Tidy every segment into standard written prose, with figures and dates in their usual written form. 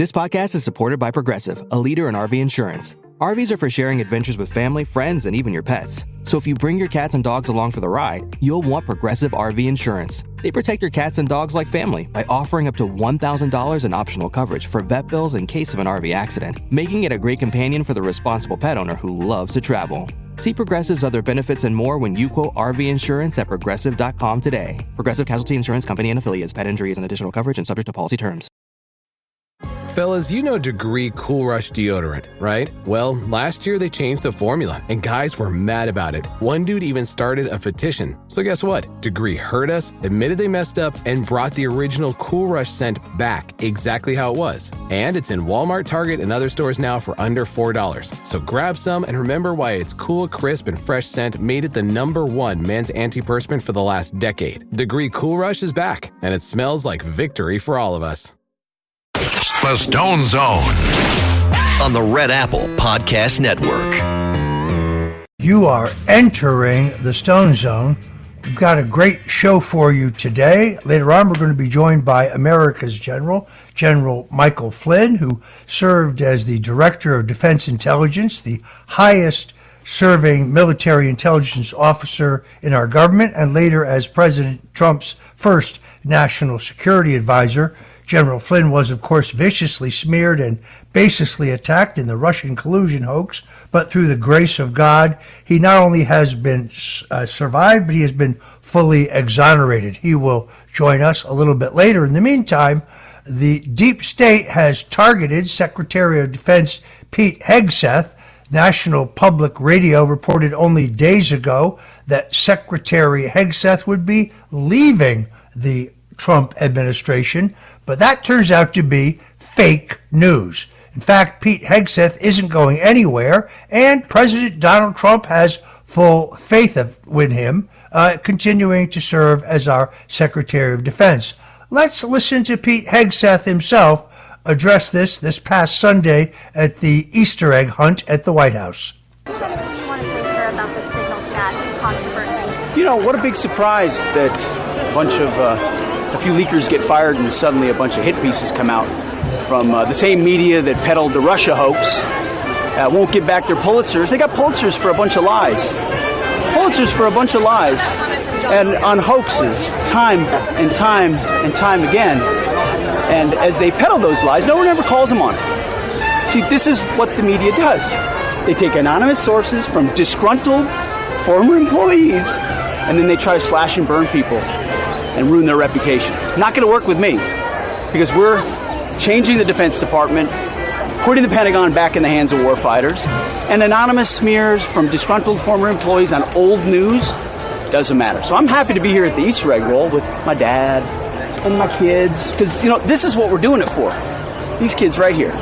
This podcast is supported by Progressive, a leader in RV insurance. RVs are for sharing adventures with family, friends, and even your pets. So if you bring your cats and dogs along for the ride, you'll want Progressive RV insurance. They protect your cats and dogs like family by offering up to $1,000 in optional coverage for vet bills in case of an RV accident, making it a great companion for the responsible pet owner who loves to travel. See Progressive's other benefits and more when you quote RV insurance at Progressive.com today. Progressive Casualty Insurance Company and Affiliates. Pet injuries and additional coverage and subject to policy terms. Fellas, you know Degree Cool Rush deodorant, right? Well, last year they changed the formula, and guys were mad about it. One dude even started a petition. So guess what? Degree heard us, admitted they messed up, and brought the original Cool Rush scent back exactly how it was. And it's in Walmart, Target, and other stores now for under $4. So grab some and remember why its cool, crisp, and fresh scent made it the #1 men's antiperspirant for the last decade. Degree Cool Rush is back, and it smells like victory for all of us. The Stone Zone on the Red Apple Podcast Network. You are entering the Stone Zone. We've got a great show for you today. Later on, we're going to be joined by America's General Michael Flynn, who served as the Director of Defense Intelligence, the highest serving military intelligence officer in our government, and later as President Trump's first national security advisor. General Flynn was, of course, viciously smeared and basically attacked in the Russian collusion hoax, but through the grace of God, he not only has been survived, but he has been fully exonerated. He will join us a little bit later. In the meantime, the deep state has targeted Secretary of Defense Pete Hegseth. National Public Radio reported only days ago that Secretary Hegseth would be leaving the Trump administration, but that turns out to be fake news. In fact, Pete Hegseth isn't going anywhere, and President Donald Trump has full faith in him, continuing to serve as our Secretary of Defense. Let's listen to Pete Hegseth himself address this past Sunday at the Easter egg hunt at the White House. What do you want to say, sir, about the signal chat controversy? You know, what a big surprise that a few leakers get fired and suddenly a bunch of hit pieces come out from the same media that peddled the Russia hoax. Won't give back their Pulitzers. They got Pulitzers for a bunch of lies. Pulitzers for a bunch of lies. And on hoaxes, time and time and time again. And as they peddle those lies, no one ever calls them on it. See, this is what the media does. They take anonymous sources from disgruntled former employees, and then they try to slash and burn people and ruin their reputations. Not going to work with me, because we're changing the Defense Department, putting the Pentagon back in the hands of warfighters, and anonymous smears from disgruntled former employees on old news doesn't matter. So I'm happy to be here at the Easter egg roll with my dad and my kids, because, you know, this is what we're doing it for. These kids right here.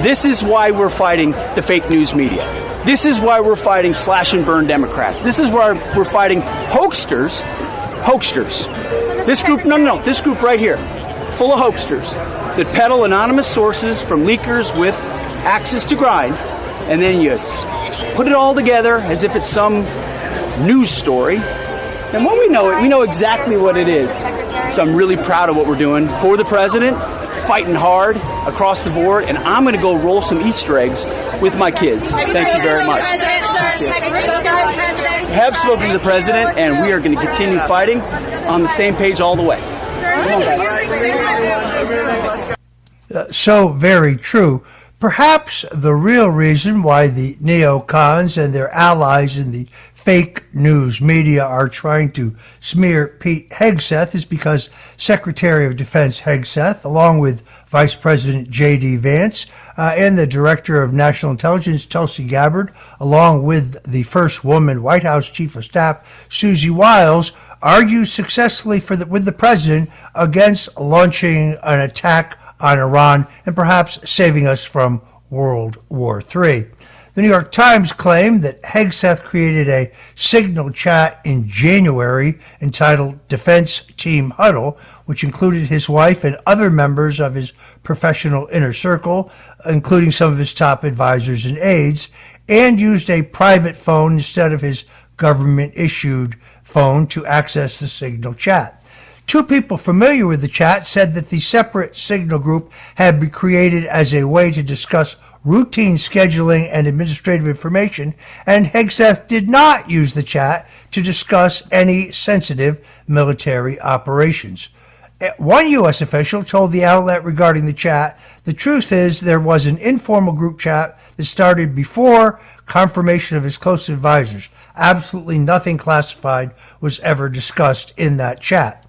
This is why we're fighting the fake news media. This is why we're fighting slash and burn Democrats. This is why we're fighting hoaxsters. This group, this group right here, full of hoaxsters that peddle anonymous sources from leakers with axes to grind, and then you put it all together as if it's some news story. And when we know it, we know exactly what it is. So I'm really proud of what we're doing for the president, fighting hard across the board, and I'm going to go roll some Easter eggs with my kids. Thank you very much. Have spoken to the president, and we are going to continue fighting on the same page all the way. So very true. Perhaps the real reason why the neocons and their allies in the fake news media are trying to smear Pete Hegseth is because Secretary of Defense Hegseth, along with Vice President J.D. Vance and the Director of National Intelligence, Tulsi Gabbard, along with the first woman White House Chief of Staff, Susie Wiles, argued successfully with the president against launching an attack on Iran and perhaps saving us from World War III. The New York Times claimed that Hegseth created a signal chat in January entitled Defense Team Huddle, which included his wife and other members of his professional inner circle, including some of his top advisors and aides, and used a private phone instead of his government-issued phone to access the signal chat. Two people familiar with the chat said that the separate signal group had been created as a way to discuss routine scheduling and administrative information, and Hegseth did not use the chat to discuss any sensitive military operations. One U.S. official told the outlet regarding the chat, the truth is there was an informal group chat that started before confirmation of his close advisors. Absolutely nothing classified was ever discussed in that chat.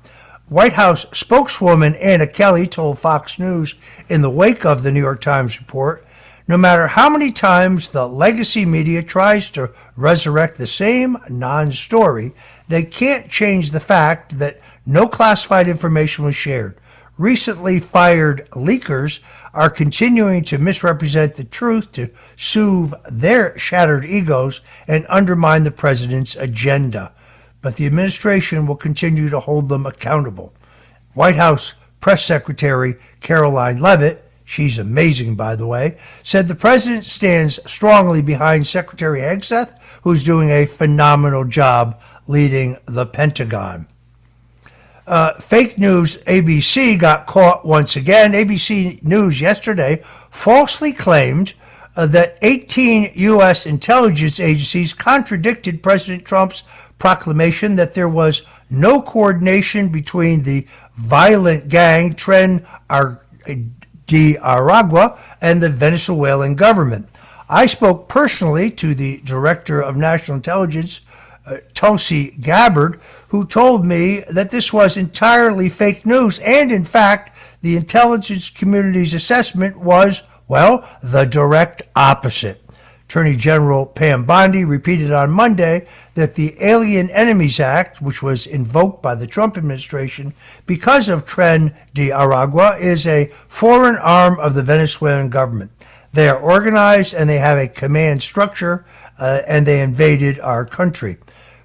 White House spokeswoman Anna Kelly told Fox News in the wake of the New York Times report, no matter how many times the legacy media tries to resurrect the same non-story, they can't change the fact that no classified information was shared. Recently fired leakers are continuing to misrepresent the truth to soothe their shattered egos and undermine the president's agenda. But the administration will continue to hold them accountable. White House Press Secretary Caroline Leavitt, she's amazing by the way, said the president stands strongly behind Secretary Hegseth, who's doing a phenomenal job leading the Pentagon. Fake news ABC got caught once again. ABC News yesterday falsely claimed that 18 U.S. intelligence agencies contradicted President Trump's proclamation that there was no coordination between the violent gang Tren de Aragua and the Venezuelan government. I spoke personally to the Director of National Intelligence, Tulsi Gabbard, who told me that this was entirely fake news, and in fact, the intelligence community's assessment was, well, the direct opposite. Attorney General Pam Bondi repeated on Monday that the Alien Enemies Act, which was invoked by the Trump administration because of Tren de Aragua, is a foreign arm of the Venezuelan government. They are organized and they have a command structure, and they invaded our country.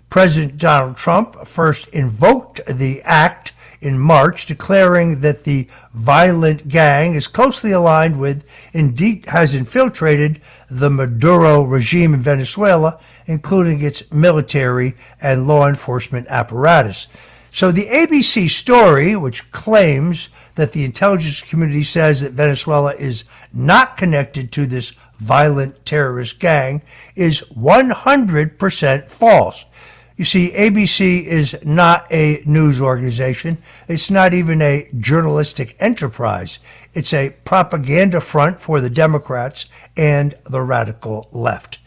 President Donald Trump first invoked the act in March, declaring that the violent gang is closely aligned with, indeed has infiltrated the Maduro regime in Venezuela, including its military and law enforcement apparatus. So the ABC story, which claims that the intelligence community says that Venezuela is not connected to this violent terrorist gang, is 100% false. You see, ABC is not a news organization. It's not even a journalistic enterprise. It's a propaganda front for the Democrats and the radical left.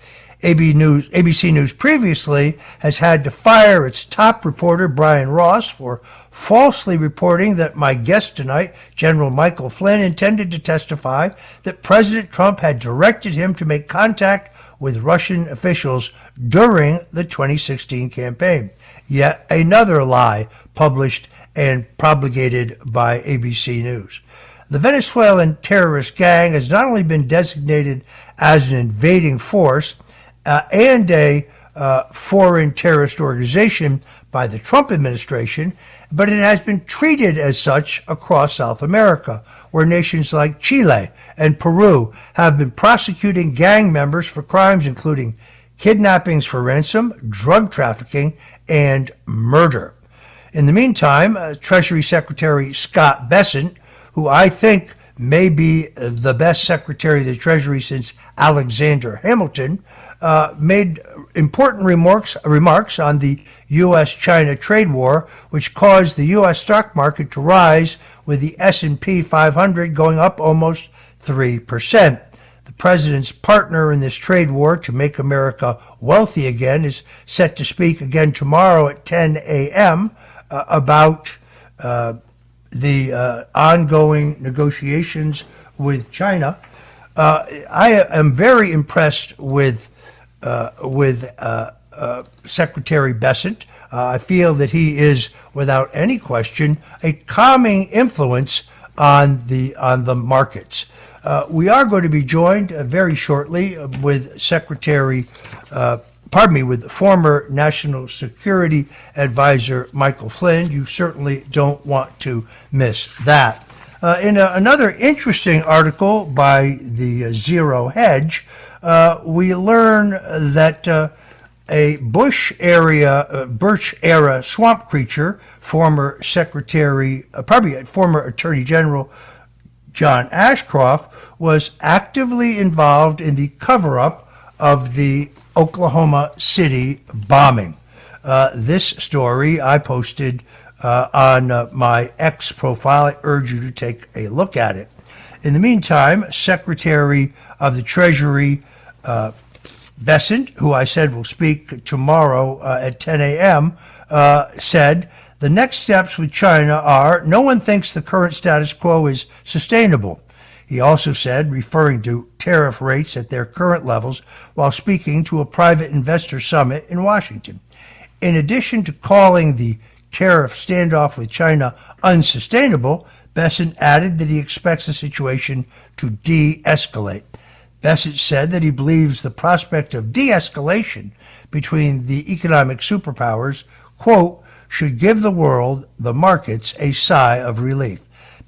ABC News previously has had to fire its top reporter, Brian Ross, for falsely reporting that my guest tonight, General Michael Flynn, intended to testify that President Trump had directed him to make contact with Russian officials during the 2016 campaign. Yet another lie published and propagated by ABC News. The Venezuelan terrorist gang has not only been designated as an invading force and a foreign terrorist organization by the Trump administration, but it has been treated as such across South America, where nations like Chile and Peru have been prosecuting gang members for crimes including kidnappings for ransom, drug trafficking, and murder. In the meantime, Treasury Secretary Scott Bessent, who I think may be the best Secretary of the Treasury since Alexander Hamilton, made important remarks on the U.S.-China trade war, which caused the U.S. stock market to rise, with the S&P 500 going up almost 3%. The president's partner in this trade war to make America wealthy again is set to speak again tomorrow at 10 a.m. About the ongoing negotiations with China. I am very impressed with Secretary Bessent. I feel that he is, without any question, a calming influence on the markets. We are going to be joined very shortly with with former National Security Advisor Michael Flynn. You certainly don't want to miss that. In another interesting article by the Zero Hedge, we learn that A Bush-era swamp creature, former Attorney General John Ashcroft, was actively involved in the cover-up of the Oklahoma City bombing. This story I posted on my X profile. I urge you to take a look at it. In the meantime, Secretary of the Treasury Bessent, who I said will speak tomorrow at 10 a.m., said, the next steps with China are, no one thinks the current status quo is sustainable. He also said, referring to tariff rates at their current levels while speaking to a private investor summit in Washington. In addition to calling the tariff standoff with China unsustainable, Bessent added that he expects the situation to de-escalate. Bessent said that he believes the prospect of de-escalation between the economic superpowers, quote, should give the world, the markets, a sigh of relief.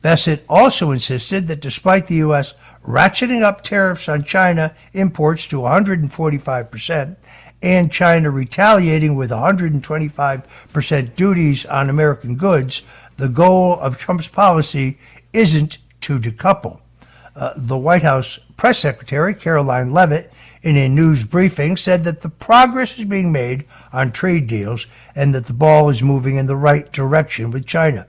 Bessent also insisted that despite the U.S. ratcheting up tariffs on China imports to 145% and China retaliating with 125% duties on American goods, the goal of Trump's policy isn't to decouple. The White House press secretary, Caroline Leavitt, in a news briefing said that the progress is being made on trade deals and that the ball is moving in the right direction with China.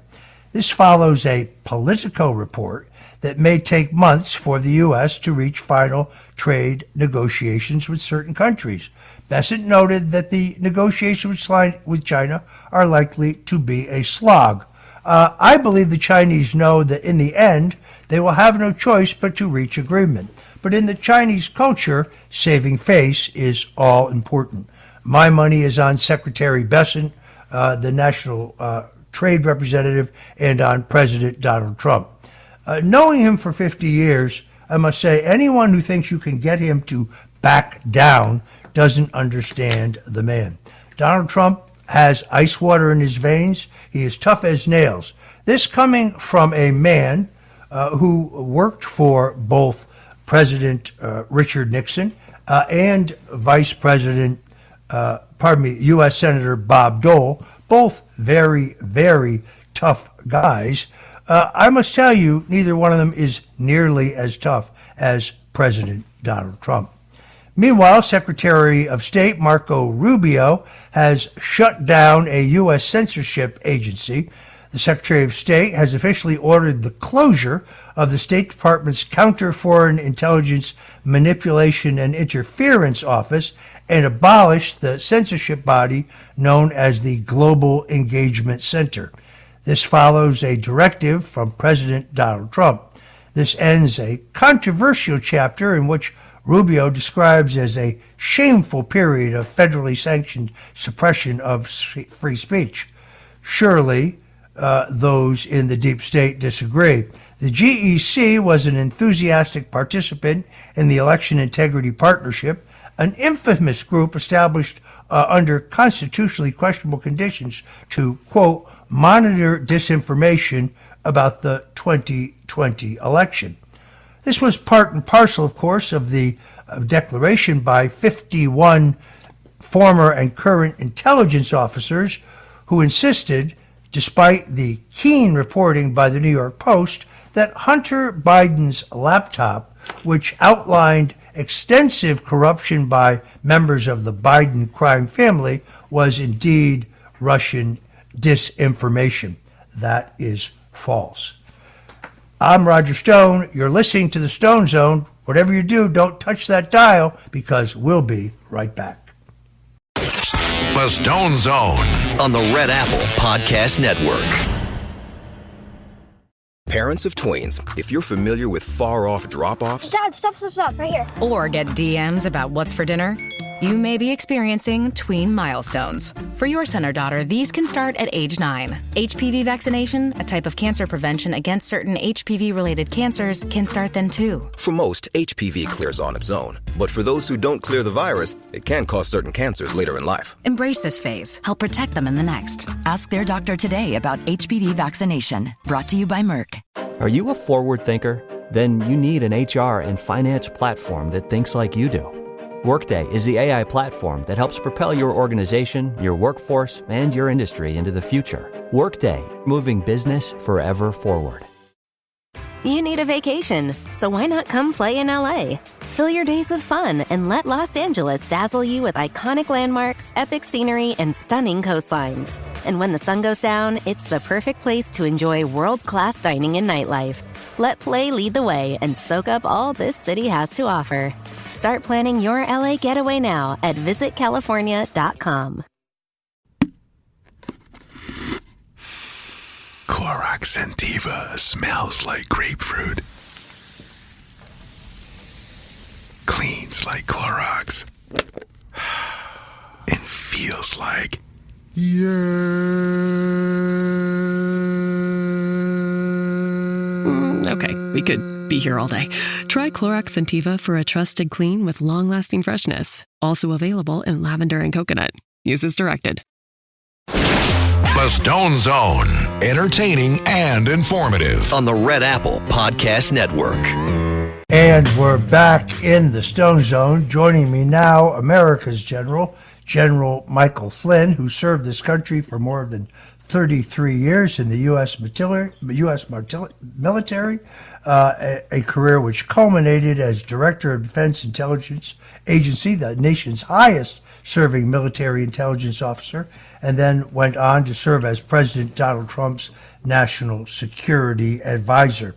This follows a Politico report that may take months for the U.S. to reach final trade negotiations with certain countries. Bessent noted that the negotiations with China are likely to be a slog. I believe the Chinese know that in the end, they will have no choice but to reach agreement. But in the Chinese culture, saving face is all important. My money is on Secretary Bessent, the national trade representative, and on President Donald Trump. Knowing him for 50 years, I must say anyone who thinks you can get him to back down doesn't understand the man. Donald Trump has ice water in his veins. He is tough as nails. This coming from a man who worked for both President Richard Nixon and Vice President, U.S. Senator Bob Dole, both very, very tough guys. I must tell you, neither one of them is nearly as tough as President Donald Trump. Meanwhile, Secretary of State Marco Rubio has shut down a U.S. censorship agency. The Secretary of State has officially ordered the closure of the State Department's Counter-Foreign Intelligence Manipulation and Interference Office and abolished the censorship body known as the Global Engagement Center. This follows a directive from President Donald Trump. This ends a controversial chapter in which Rubio describes as a shameful period of federally sanctioned suppression of free speech. Surely, those in the deep state disagree. The GEC was an enthusiastic participant in the Election Integrity Partnership, an infamous group established under constitutionally questionable conditions to, quote, monitor disinformation about the 2020 election. This was part and parcel, of course, of the declaration by 51 former and current intelligence officers who insisted, despite the keen reporting by the New York Post, that Hunter Biden's laptop, which outlined extensive corruption by members of the Biden crime family, was indeed Russian disinformation. That is false. I'm Roger Stone. You're listening to the Stone Zone. Whatever you do, don't touch that dial because we'll be right back. The Stone Zone on the Red Apple Podcast Network. Parents of tweens, if you're familiar with far-off drop-offs... Dad, stop, right here. Or get DMs about what's for dinner, you may be experiencing tween milestones. For your son or daughter, these can start at age 9. HPV vaccination, a type of cancer prevention against certain HPV-related cancers, can start then too. For most, HPV clears on its own. But for those who don't clear the virus, it can cause certain cancers later in life. Embrace this phase. Help protect them in the next. Ask their doctor today about HPV vaccination. Brought to you by Merck. Are you a forward thinker? Then you need an HR and finance platform that thinks like you do. Workday is the AI platform that helps propel your organization, your workforce, and your industry into the future. Workday, moving business forever forward. You need a vacation, so why not come play in LA? Fill your days with fun and let Los Angeles dazzle you with iconic landmarks, epic scenery, and stunning coastlines. And when the sun goes down, it's the perfect place to enjoy world-class dining and nightlife. Let play lead the way and soak up all this city has to offer. Start planning your LA getaway now at visitcalifornia.com. Clorox Sentiva smells like grapefruit. Cleans like Clorox. And feels like... Okay, we could be here all day. Try Clorox Sentiva for a trusted clean with long-lasting freshness. Also available in lavender and coconut. Use as directed. The Stone Zone. Entertaining and informative. On the Red Apple Podcast Network. And we're back in the Stone Zone. Joining me now, America's General Michael Flynn, who served this country for more than 33 years in the U.S. military, a career which culminated as Director of Defense Intelligence Agency, the nation's highest serving military intelligence officer, and then went on to serve as President Donald Trump's national security advisor.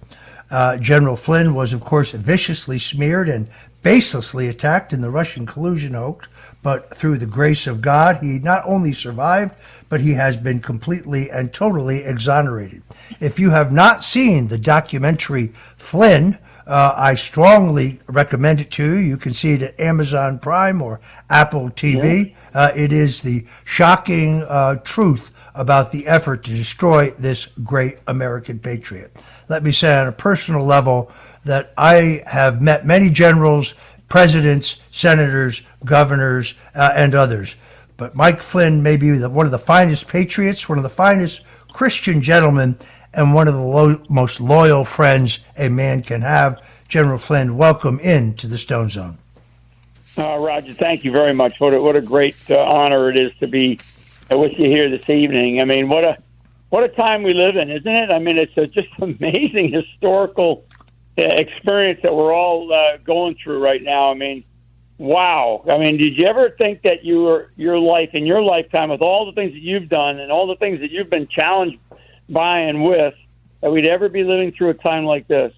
General Flynn was, of course, viciously smeared and baselessly attacked in the Russian collusion hoax, but through the grace of God, he not only survived, but he has been completely and totally exonerated. If you have not seen the documentary Flynn, I strongly recommend it to you. You can see it at Amazon Prime or Apple TV. It is the shocking truth about the effort to destroy this great American patriot. Let me say on a personal level that I have met many generals, presidents, senators, governors, and others. But Mike Flynn may be one of the finest patriots, one of the finest Christian gentlemen, and one of the most loyal friends a man can have. General Flynn, welcome into the Stone Zone. Roger, thank you very much. What a great honor it is to be with you here this evening. I mean, what a time we live in, isn't it? I mean, it's just amazing historical experience that we're all going through right now. I mean, wow. I mean, did you ever think that your life, in your lifetime, with all the things that you've done and all the things that you've been challenged by and with, that we'd ever be living through a time like this?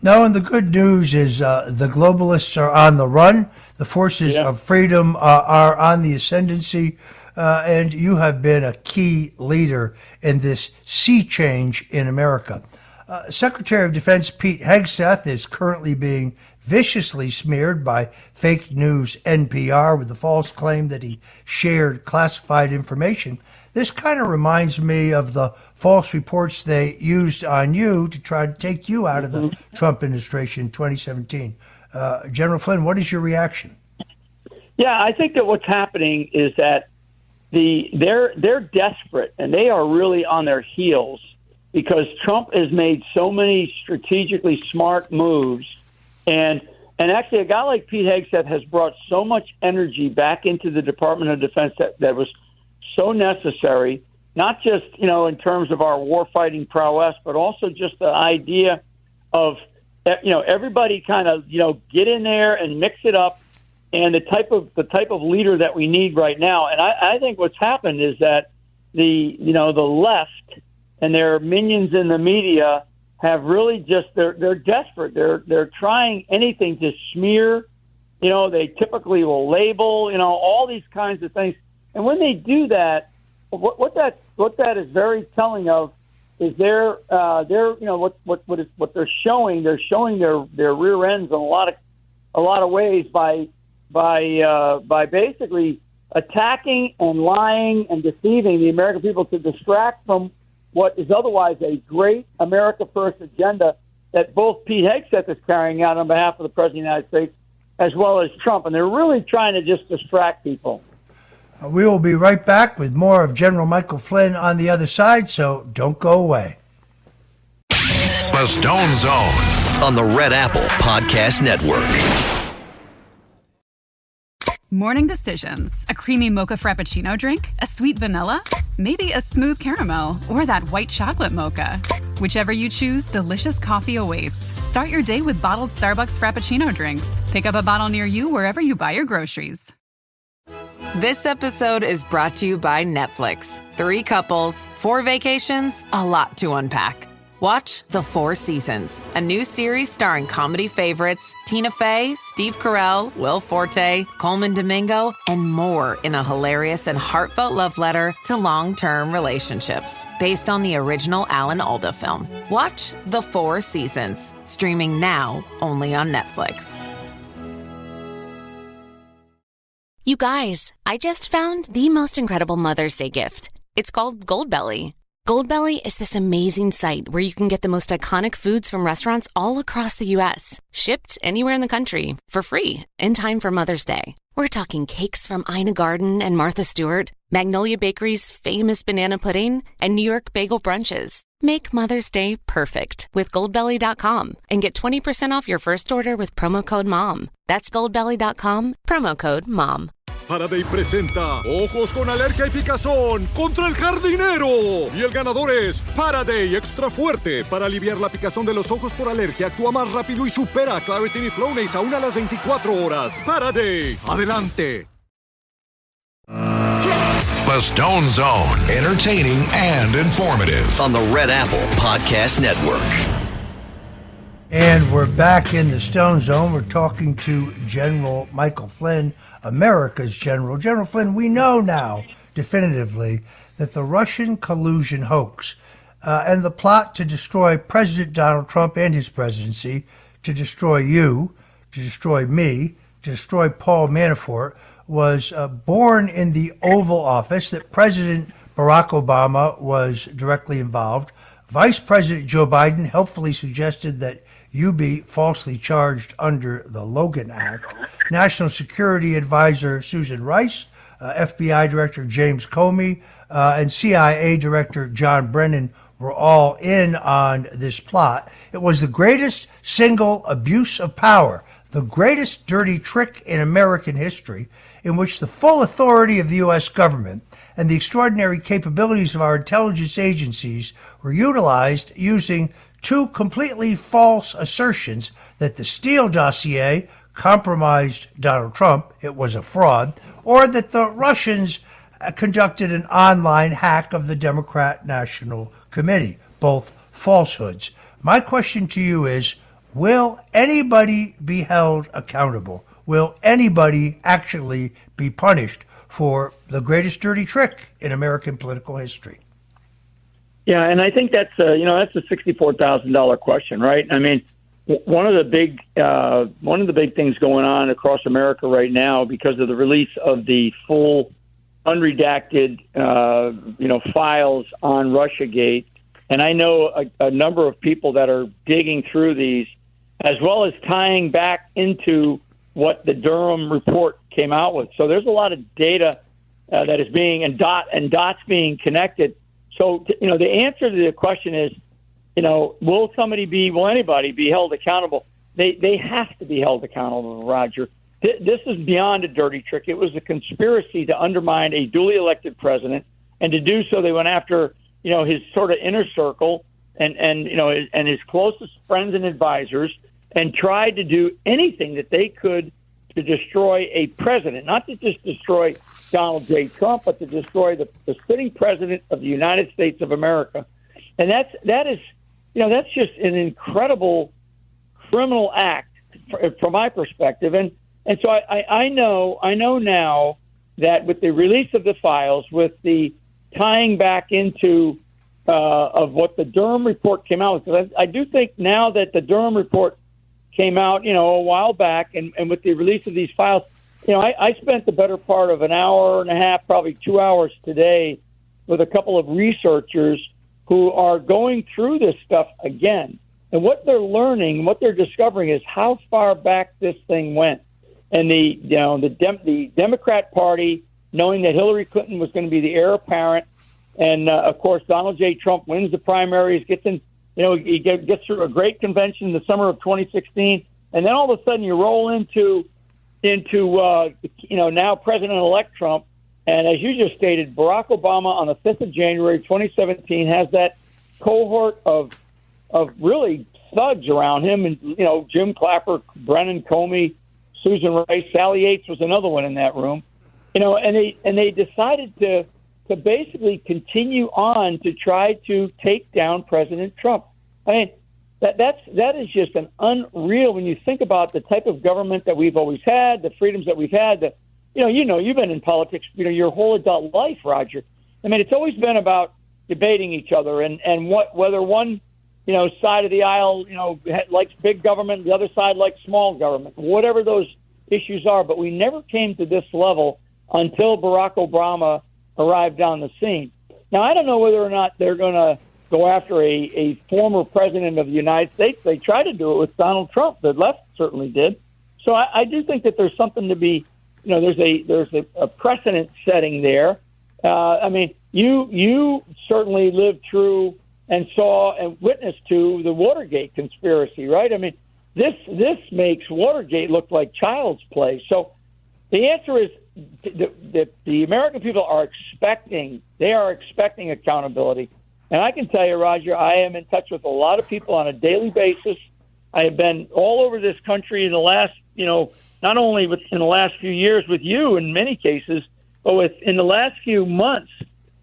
No, and the good news is the globalists are on the run. The forces of freedom are on the ascendancy, and you have been a key leader in this sea change in America. Secretary of Defense Pete Hegseth is currently being viciously smeared by fake news NPR with the false claim that he shared classified information. This kind of reminds me of the false reports they used on you to try to take you out of the Trump administration in 2017. General Flynn, what is your reaction? Yeah, I think that what's happening is that they're desperate, and they are really on their heels because Trump has made so many strategically smart moves. And actually, a guy like Pete Hegseth has brought so much energy back into the Department of Defense that was so necessary, not just, in terms of our warfighting prowess, but also just the idea of, everybody kind of, get in there and mix it up, and the type of leader that we need right now. And I think what's happened is that the left and their minions in the media have really just they're desperate. They're trying anything to smear. They typically will label. All these kinds of things. And when they do that, what that is very telling of is they're what they're showing. They're showing their rear ends in a lot of ways by basically attacking and lying and deceiving the American people to distract from what is otherwise a great America First agenda that both Pete Hegseth is carrying out on behalf of the President of the United States as well as Trump. And they're really trying to just distract people. We will be right back with more of General Michael Flynn on the other side, so don't go away. The Stone Zone on the Red Apple Podcast Network. Morning decisions. A creamy mocha frappuccino drink? A sweet vanilla? Maybe a smooth caramel? Or that white chocolate mocha? Whichever you choose, delicious coffee awaits. Start your day with bottled Starbucks Frappuccino drinks. Pick up a bottle near you wherever you buy your groceries. This episode is brought to you by Netflix. 3 couples, 4 vacations, a lot to unpack. Watch The 4 Seasons, a new series starring comedy favorites Tina Fey, Steve Carell, Will Forte, Coleman Domingo, and more in a hilarious and heartfelt love letter to long-term relationships. Based on the original Alan Alda film. Watch The 4 Seasons, streaming now only on Netflix. You guys, I just found the most incredible Mother's Day gift. It's called Goldbelly. Goldbelly is this amazing site where you can get the most iconic foods from restaurants all across the U.S., shipped anywhere in the country for free in time for Mother's Day. We're talking cakes from Ina Garten and Martha Stewart, Magnolia Bakery's famous banana pudding, and New York bagel brunches. Make Mother's Day perfect with Goldbelly.com and get 20% off your first order with promo code MOM. That's Goldbelly.com, promo code MOM. Faraday presenta Ojos con Alergia y Picazón contra el Jardinero. Y el ganador es Faraday Extra Fuerte. Para aliviar la picazón de los ojos por alergia, actúa más rápido y supera a Claritin y Flonase aún a las 24 horas. Faraday, adelante. The Stone Zone, entertaining and informative on the Red Apple Podcast Network. And we're back in the Stone Zone. We're talking to General Michael Flynn, America's general. General Flynn, we know now definitively that the Russian collusion hoax and the plot to destroy President Donald Trump and his presidency, to destroy you, to destroy me, to destroy Paul Manafort, was born in the Oval Office, that President Barack Obama was directly involved. Vice President Joe Biden helpfully suggested that you be falsely charged under the Logan Act. National Security Advisor Susan Rice, FBI Director James Comey, and CIA Director John Brennan were all in on this plot. It was the greatest single abuse of power, the greatest dirty trick in American history, in which the full authority of the U.S. government and the extraordinary capabilities of our intelligence agencies were utilized using 2 completely false assertions that the Steele dossier compromised Donald Trump, it was a fraud, or that the Russians conducted an online hack of the Democrat National Committee, both falsehoods. My question to you is, will anybody be held accountable? Will anybody actually be punished for the greatest dirty trick in American political history? Yeah, and I think that's a $64,000 question, right? I mean, one of the big things going on across America right now, because of the release of the full unredacted files on Russiagate, and I know a number of people that are digging through these, as well as tying back into what the Durham report came out with. So there's a lot of data that is being and dots being connected. So the answer to the question is, will anybody be held accountable? They have to be held accountable, Roger. This is beyond a dirty trick. It was a conspiracy to undermine a duly elected president, and to do so, they went after his sort of inner circle and his closest friends and advisors, and tried to do anything that they could to destroy a president, not to just destroy Donald J. Trump, but to destroy the sitting president of the United States of America. And that's just an incredible criminal act from my perspective. And so I know now that with the release of the files, with the tying back into of what the Durham report came out with, because I do think now that the Durham report came out, a while back, and with the release of these files, I spent the better part of an hour and a half, probably 2 hours today, with a couple of researchers who are going through this stuff again. And what they're learning, what they're discovering is how far back this thing went. And the Democrat Party, knowing that Hillary Clinton was going to be the heir apparent, and of course Donald J. Trump wins the primaries, gets in. He gets through a great convention in the summer of 2016, and then all of a sudden you roll into into now President-elect Trump. And as you just stated, Barack Obama on the 5th of January 2017 has that cohort of really thugs around him, and Jim Clapper, Brennan Comey, Susan Rice, Sally Yates was another one in that room. And they decided to basically continue on to try to take down President Trump. I mean, that is just an unreal when you think about the type of government that we've always had, the freedoms that we've had. You've been in politics, your whole adult life, Roger. I mean, it's always been about debating each other and whether one side of the aisle likes big government, the other side likes small government, whatever those issues are. But we never came to this level until Barack Obama arrived on the scene. Now, I don't know whether or not they're going to go after a former president of the United States. They tried to do it with Donald Trump. The left certainly did. So I do think that there's something to be, there's a precedent setting there. I mean, you certainly lived through and saw and witnessed to the Watergate conspiracy, right? I mean, this makes Watergate look like child's play. So the answer is the American people are expecting accountability. And I can tell you, Roger, I am in touch with a lot of people on a daily basis. I have been all over this country in the last, not only in the last few years with you in many cases, but in the last few months.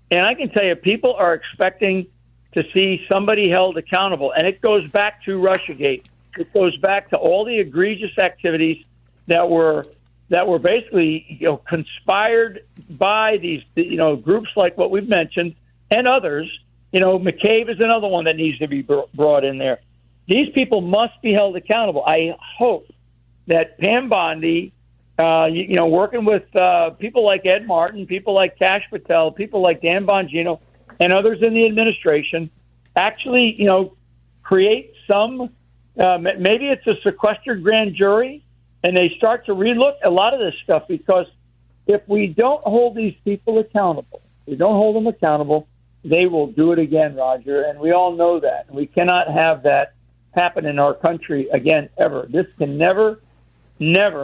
And I can tell you, people are expecting to see somebody held accountable. And it goes back to Russiagate. It goes back to all the egregious activities that were basically conspired by these groups like what we've mentioned and others. McCabe is another one that needs to be brought in there. These people must be held accountable. I hope that Pam Bondi, working with people like Ed Martin, people like Kash Patel, people like Dan Bongino, and others in the administration, actually, create some. Maybe it's a sequestered grand jury, and they start to relook a lot of this stuff. Because if we don't hold these people accountable, they will do it again, Roger, and we all know that. We cannot have that happen in our country again, ever. This can never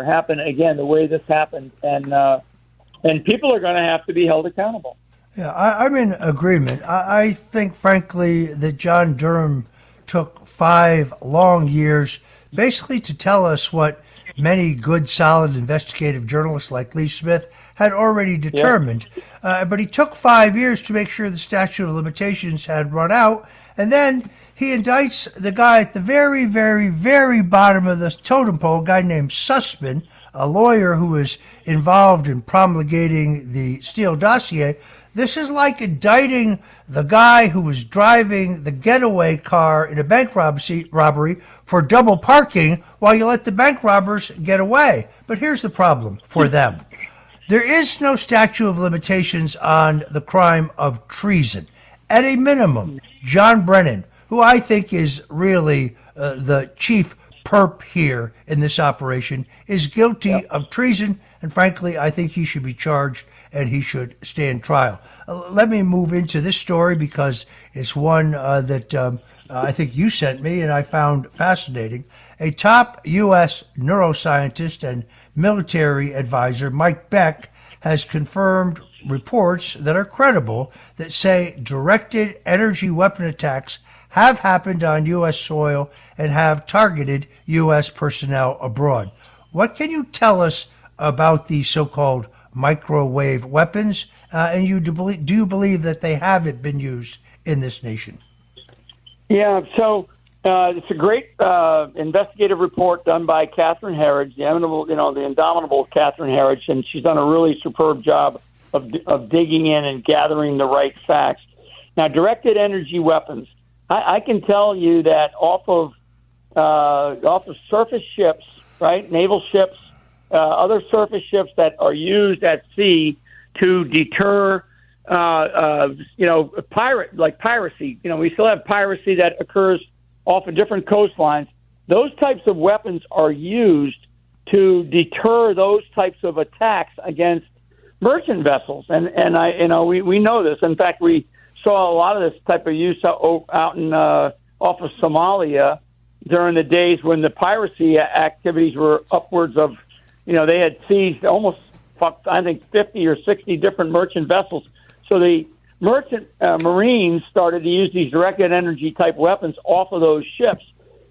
happen again the way this happened, and people are going to have to be held accountable. Yeah, I'm in agreement. I think, frankly, that John Durham took 5 long years basically to tell us what many good, solid investigative journalists like Lee Smith had already determined. Yeah. But he took 5 years to make sure the statute of limitations had run out. And then he indicts the guy at the very, very, very bottom of the totem pole, a guy named Sussman, a lawyer who was involved in promulgating the Steele dossier. This is like indicting the guy who was driving the getaway car in a bank robbery for double parking while you let the bank robbers get away. But here's the problem for them. There is no statute of limitations on the crime of treason. At a minimum, John Brennan, who I think is really the chief perp here in this operation, is guilty of treason, and frankly, I think he should be charged and he should stand trial. Let me move into this story because it's one that I think you sent me and I found fascinating. A top U.S. neuroscientist and military advisor, Mike Beck, has confirmed reports that are credible that say directed energy weapon attacks have happened on U.S. soil and have targeted U.S. personnel abroad. What can you tell us about these so-called microwave weapons, and do you believe that they haven't been used in this nation? Yeah, so it's a great investigative report done by Catherine Herridge, the indomitable Catherine Herridge, and she's done a really superb job of digging in and gathering the right facts. Now, directed energy weapons, I can tell you that off of surface ships, right, naval ships, other surface ships that are used at sea to deter, piracy. We still have piracy that occurs off of different coastlines. Those types of weapons are used to deter those types of attacks against merchant vessels. And we know this. In fact, we saw a lot of this type of use out in off of Somalia during the days when the piracy activities were upwards of they had seized almost, I think, 50 or 60 different merchant vessels. So the merchant Marines started to use these directed energy type weapons off of those ships.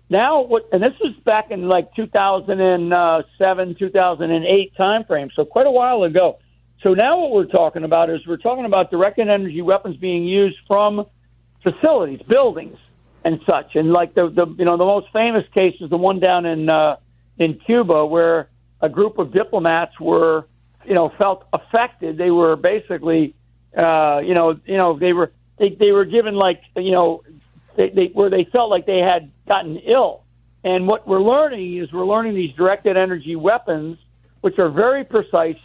Now, and this was back in like 2007, 2008 timeframe, so quite a while ago. So now what we're talking about is directed energy weapons being used from facilities, buildings, and such. And like the most famous case is the one down in Cuba, where a group of diplomats were, felt affected. They were basically, they were given where they felt like they had gotten ill. And what we're learning these directed energy weapons, which are very precise,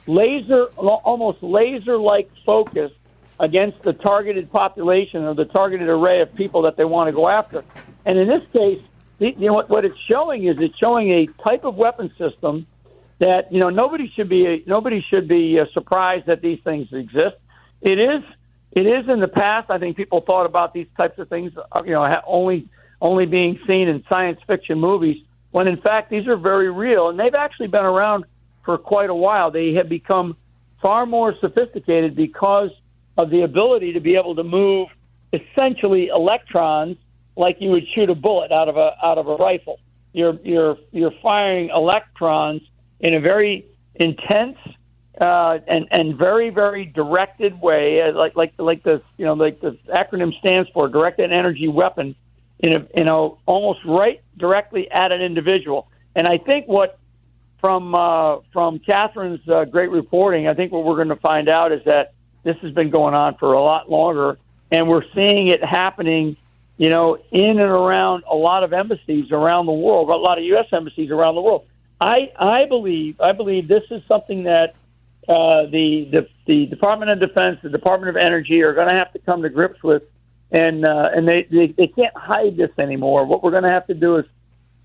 almost laser-like focus against the targeted population or the targeted array of people that they want to go after. And in this case, what it's showing is a type of weapon system that nobody should be surprised that these things exist. It is in the past. I think people thought about these types of things, only being seen in science fiction movies, when in fact these are very real, and they've actually been around for quite a while. They have become far more sophisticated because of the ability to be able to move essentially electrons like you would shoot a bullet out of a rifle. You're firing electrons in a very intense and very, very directed way, like the acronym stands for, directed energy weapon, almost right directly at an individual. And I think from Catherine's great reporting, I think what we're going to find out is that this has been going on for a lot longer, and we're seeing it happening, in and around a lot of embassies around the world, a lot of U.S. embassies around the world. I believe this is something that the Department of Defense, the Department of Energy are going to have to come to grips with, and they can't hide this anymore. What we're going to have to do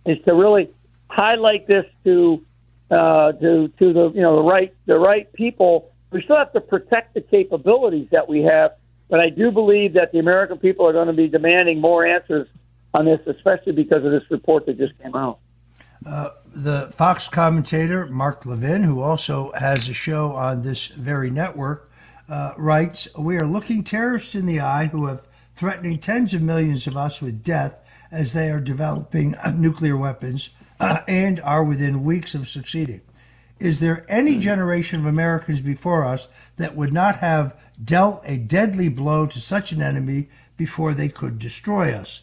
is to really highlight this to the right people. We still have to protect the capabilities that we have, but I do believe that the American people are going to be demanding more answers on this, especially because of this report that just came out. The Fox commentator, Mark Levin, who also has a show on this very network, writes, "We are looking terrorists in the eye who have threatening tens of millions of us with death as they are developing nuclear weapons and are within weeks of succeeding. Is there any generation of Americans before us that would not have dealt a deadly blow to such an enemy before they could destroy us?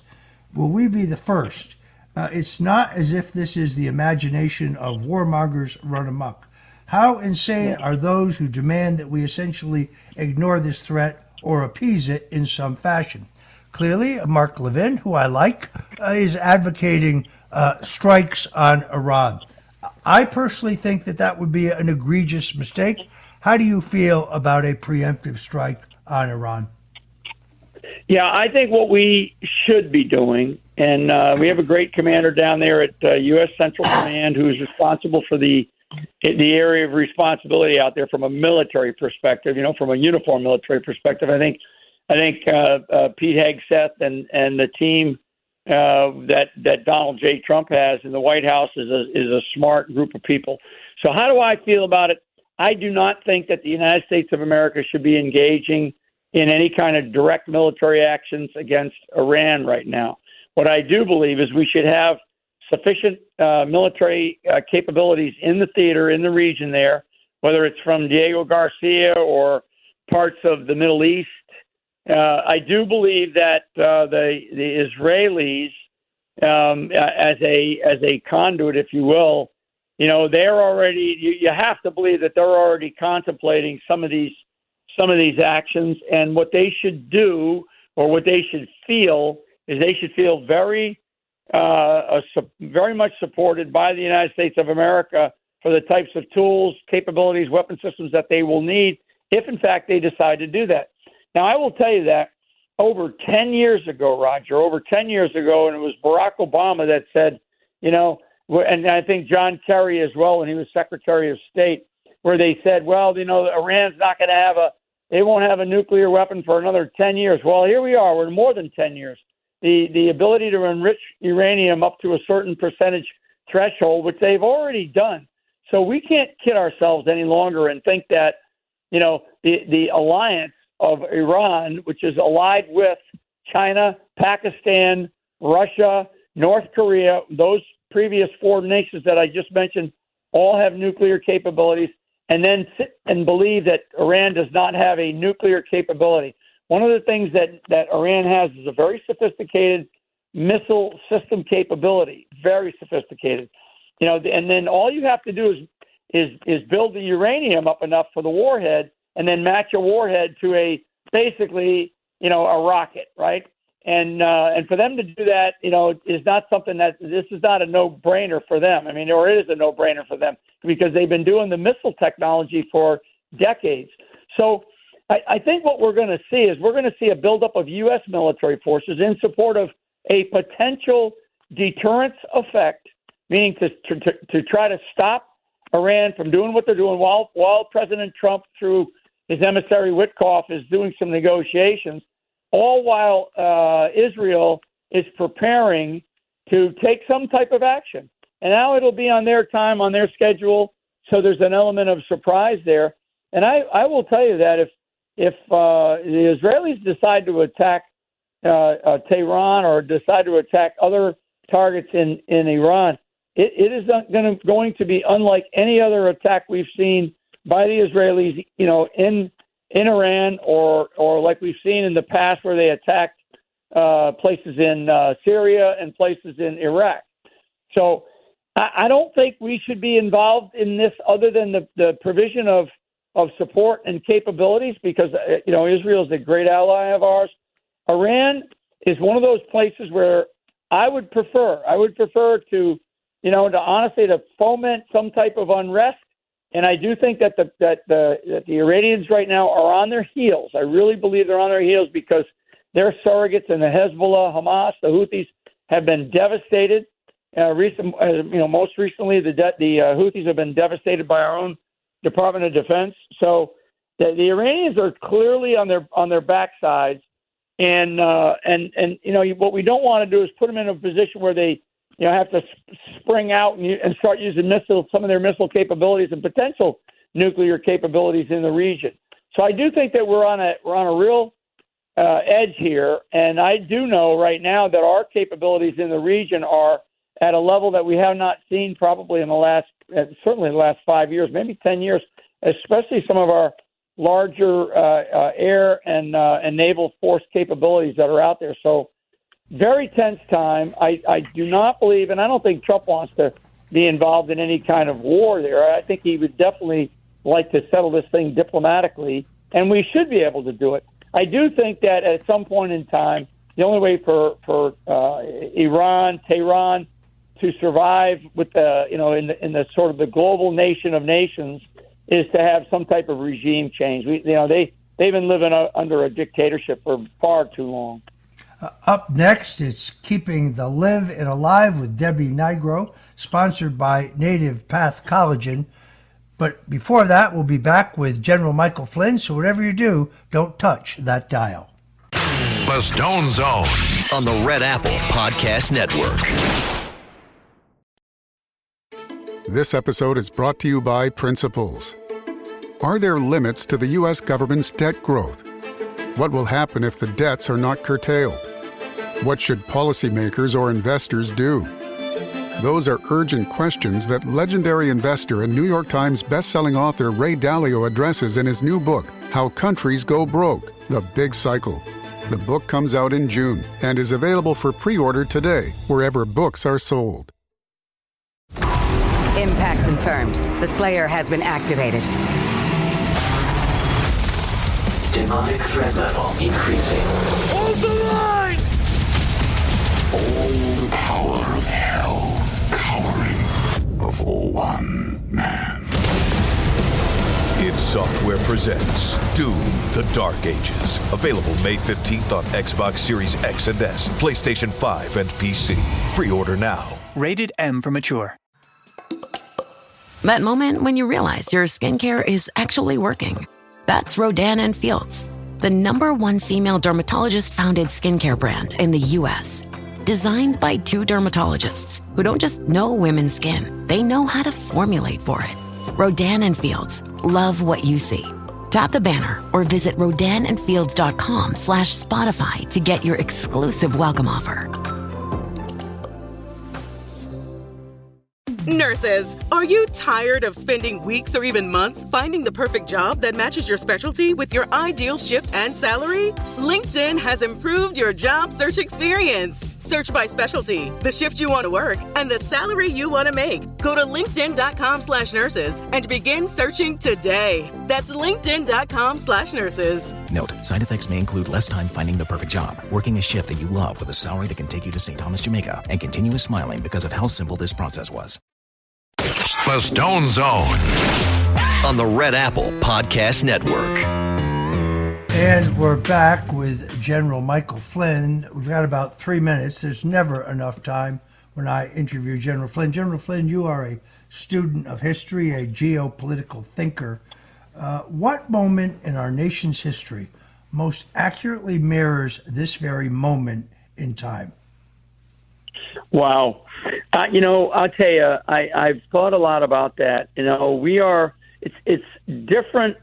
Will we be the first? It's not as if this is the imagination of warmongers run amok. How insane are those who demand that we essentially ignore this threat or appease it in some fashion?" Clearly, Mark Levin, who I like, is advocating strikes on Iran. I personally think that would be an egregious mistake. How do you feel about a preemptive strike on Iran? Yeah, I think what we should be doing, and we have a great commander down there at U.S. Central Command who is responsible for the area of responsibility out there from a military perspective, from a uniform military perspective. I think Pete Hegseth and the team that Donald J. Trump has in the White House is a smart group of people. So how do I feel about it? I do not think that the United States of America should be engaging in any kind of direct military actions against Iran right now. What I do believe is we should have sufficient military capabilities in the theater, in the region there, whether it's from Diego Garcia or parts of the Middle East. I do believe that the Israelis, as a conduit, if you will, they're already. You have to believe that they're already contemplating some of these actions, and what they should do, or what they should feel, is they should feel very much supported by the United States of America for the types of tools, capabilities, weapon systems that they will need if, in fact, they decide to do that. Now, I will tell you that over 10 years ago, Roger, and it was Barack Obama that said, and I think John Kerry as well when he was Secretary of State, where they said, well, Iran's not going to they won't have a nuclear weapon for another 10 years. Well, here we are. We're more than 10 years. The ability to enrich uranium up to a certain percentage threshold, which they've already done. So we can't kid ourselves any longer and think that, the alliance of Iran, which is allied with China, Pakistan, Russia, North Korea, those previous 4 nations that I just mentioned, all have nuclear capabilities, and then sit and believe that Iran does not have a nuclear capability. One of the things that Iran has is a very sophisticated missile system capability, very sophisticated. And then all you have to do is build the uranium up enough for the warhead, and then match a warhead to basically a rocket, right? And for them to do that, is not something this is not a no-brainer for them. I mean, or it is a no-brainer for them because they've been doing the missile technology for decades. So I think what we're going to see is we're going to see a buildup of U.S. military forces in support of a potential deterrence effect, meaning to try to stop Iran from doing what they're doing while President Trump, through his emissary Witkoff, is doing some negotiations, all while Israel is preparing to take some type of action. And now it'll be on their time, on their schedule, so there's an element of surprise there. And I will tell you that if the Israelis decide to attack Tehran or decide to attack other targets in Iran, it is going to be unlike any other attack we've seen by the Israelis, in Iran or like we've seen in the past where they attacked places in Syria and places in Iraq. So I don't think we should be involved in this other than the provision of support and capabilities because, Israel is a great ally of ours. Iran is one of those places where I would prefer to, to honestly to foment some type of unrest. And I do think that the Iranians right now are on their heels. I really believe they're on their heels because their surrogates and the Hezbollah, Hamas, the Houthis have been devastated. Most recently, the Houthis have been devastated by our own Department of Defense. So the Iranians are clearly on their backsides, and what we don't want to do is put them in a position where they have to spring out and start using some of their missile capabilities and potential nuclear capabilities in the region. So I do think that we're on a real edge here, and I do know right now that our capabilities in the region are at a level that we have not seen probably in certainly the last 5 years, maybe 10 years, especially some of our larger air and naval force capabilities that are out there. So very tense time. I do not believe, and I don't think Trump wants to be involved in any kind of war there. I think he would definitely like to settle this thing diplomatically, and we should be able to do it. I do think that at some point in time, the only way for Tehran to survive with in the sort of the global nation of nations is to have some type of regime change. They've been living under a dictatorship for far too long. Up next, it's Keeping the Live and Alive with Debbie Nigro, sponsored by Native Path Collagen. But before that, we'll be back with General Michael Flynn, so whatever you do, don't touch that dial. The Stone Zone on the Red Apple Podcast Network. This episode is brought to you by Principles. Are there limits to the U.S. government's debt growth? What will happen if the debts are not curtailed? What should policymakers or investors do? Those are urgent questions that legendary investor and New York Times bestselling author Ray Dalio addresses in his new book, How Countries Go Broke, The Big Cycle. The book comes out in June and is available for pre-order today, wherever books are sold. Impact confirmed. The Slayer has been activated. Demonic threat level increasing. Hold the line! All the power of hell cowering before one man. id Software presents Doom: The Dark Ages. Available May 15th on Xbox Series X and S, PlayStation 5, and PC. Pre-order now. Rated M for mature. That moment when you realize your skincare is actually working. That's Rodan & Fields, the #1 female dermatologist-founded skincare brand in the U.S. Designed by 2 dermatologists who don't just know women's skin, they know how to formulate for it. Rodan & Fields. Love what you see. Tap the banner or visit rodanandfields.com/Spotify to get your exclusive welcome offer. Nurses, are you tired of spending weeks or even months finding the perfect job that matches your specialty with your ideal shift and salary? LinkedIn has improved your job search experience. Search by specialty, the shift you want to work, and the salary you want to make. Go to linkedin.com/nurses and begin searching today. That's linkedin.com/nurses. Note, side effects may include less time finding the perfect job, working a shift that you love with a salary that can take you to St. Thomas, Jamaica, and continuous smiling because of how simple this process was. The Stone Zone on the Red Apple Podcast Network. And we're back with General Michael Flynn. We've got about 3 minutes. There's never enough time when I interview General Flynn. General Flynn, you are a student of history, a geopolitical thinker. What moment in our nation's history most accurately mirrors this very moment in time? Wow. I'll tell you, I've thought a lot about that. It's different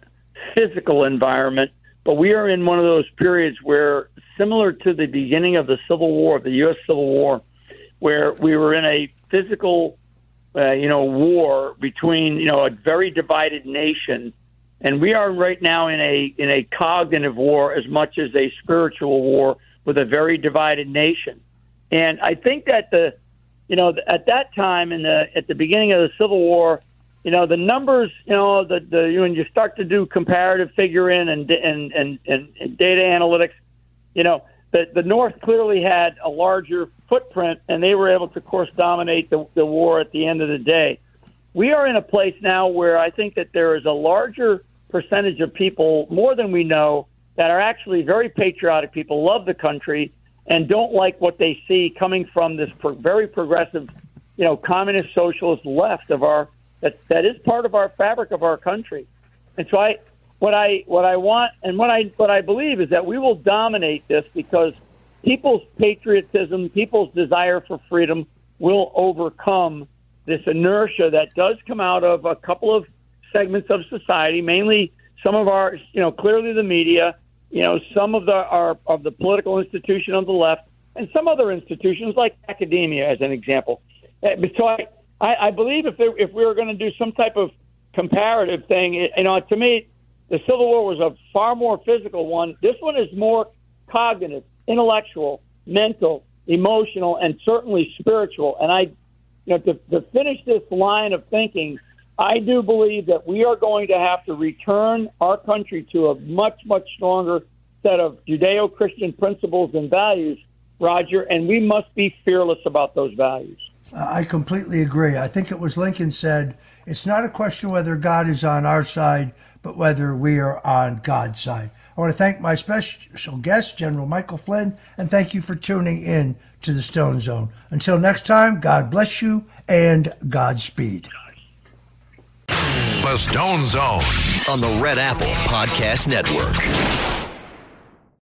physical environment, but we are in one of those periods where, similar to the beginning of the Civil War, the U.S. Civil War, where we were in a physical, war between, a very divided nation, and we are right now in a cognitive war as much as a spiritual war with a very divided nation. And I think that at that time at the beginning of the Civil War, the numbers, when you start to do comparative figuring and data analytics, the North clearly had a larger footprint, and they were able to, of course, dominate the war at the end of the day. We are in a place now where I think that there is a larger percentage of people, more than we know, that are actually very patriotic people, love the country, and don't like what they see coming from this very progressive, communist socialist left of our that is part of our fabric of our country. And so what I want and what I believe is that we will dominate this because people's patriotism, people's desire for freedom will overcome this inertia that does come out of a couple of segments of society, mainly some of our, clearly the media, some of the political institution on the left, and some other institutions like academia, as an example. So I believe if we were going to do some type of comparative thing, to me, the Civil War was a far more physical one. This one is more cognitive, intellectual, mental, emotional, and certainly spiritual. And to finish this line of thinking, I do believe that we are going to have to return our country to a much, much stronger set of Judeo-Christian principles and values, Roger, and we must be fearless about those values. I completely agree. I think it was Lincoln said, it's not a question whether God is on our side, but whether we are on God's side. I want to thank my special guest, General Michael Flynn, and thank you for tuning in to the Stone Zone. Until next time, God bless you and Godspeed. The Stone Zone on the Red Apple Podcast Network.